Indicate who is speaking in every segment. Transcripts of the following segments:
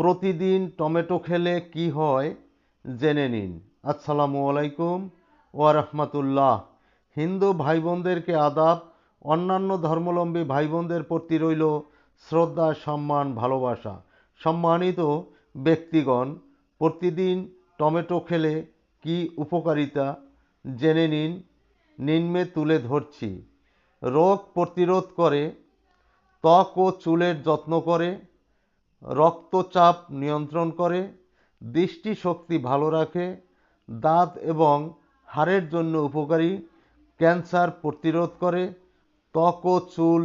Speaker 1: প্রতিদিন টমেটো খেলে কি হয় জেনে নিন। আসসালামু আলাইকুম ওয়া রাহমাতুল্লাহ। হিন্দু ভাই বোনদেরকে আদাব। অন্যান্য ধর্মাবলম্বী ভাই বোনদের প্রতি রইল শ্রদ্ধা, সম্মান, ভালোবাসা। সম্মানিত ব্যক্তিগণ, প্রতিদিন টমেটো খেলে কি উপকারিতা জেনে নিন। নিম্নে তুলে ধরছি। রোগ প্রতিরোধ করে, ত্বক ও চুলের যত্ন করে, রক্তচাপ নিয়ন্ত্রণ করে, দৃষ্টিশক্তি ভালো রাখে, দাঁত এবং হাড়ের জন্য উপকারী, ক্যান্সার প্রতিরোধ করে, ত্বক ও চুল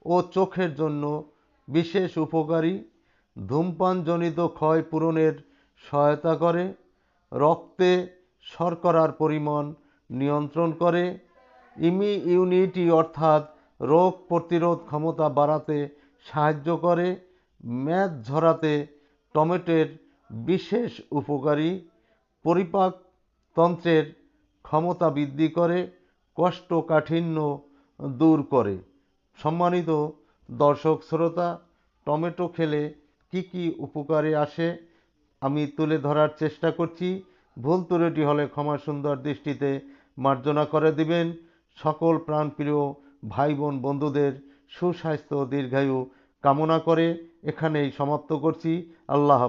Speaker 1: ও চোখের জন্য বিশেষ উপকারী, ধূমপানজনিত ক্ষয় পূরণের সহায়তা করে, রক্তে শর্করার পরিমাণ নিয়ন্ত্রণ করে, ইমিউনিটি অর্থাৎ রোগ প্রতিরোধ ক্ষমতা বাড়াতে সাহায্য করে, মেদ ঝরাতে টমেটোর বিশেষ উপকারী, পরিপাকতন্ত্রের ক্ষমতা বৃদ্ধি করে, কোষ্ঠকাঠিন্য দূর করে। সম্মানিত দর্শক শ্রোতা, টমেটো খেলে কি কি উপকারে আসে আমি তুলে ধরার চেষ্টা করছি। ভুল ত্রুটি হলে ক্ষমা সুন্দর দৃষ্টিতে মার্জনা করে দিবেন। সকল প্রাণপ্রিয় ভাই বোন বন্ধুদের সুস্বাস্থ্য ও দীর্ঘায়ু কামনা করে এখানেই সমাপ্ত করছি। আল্লাহ।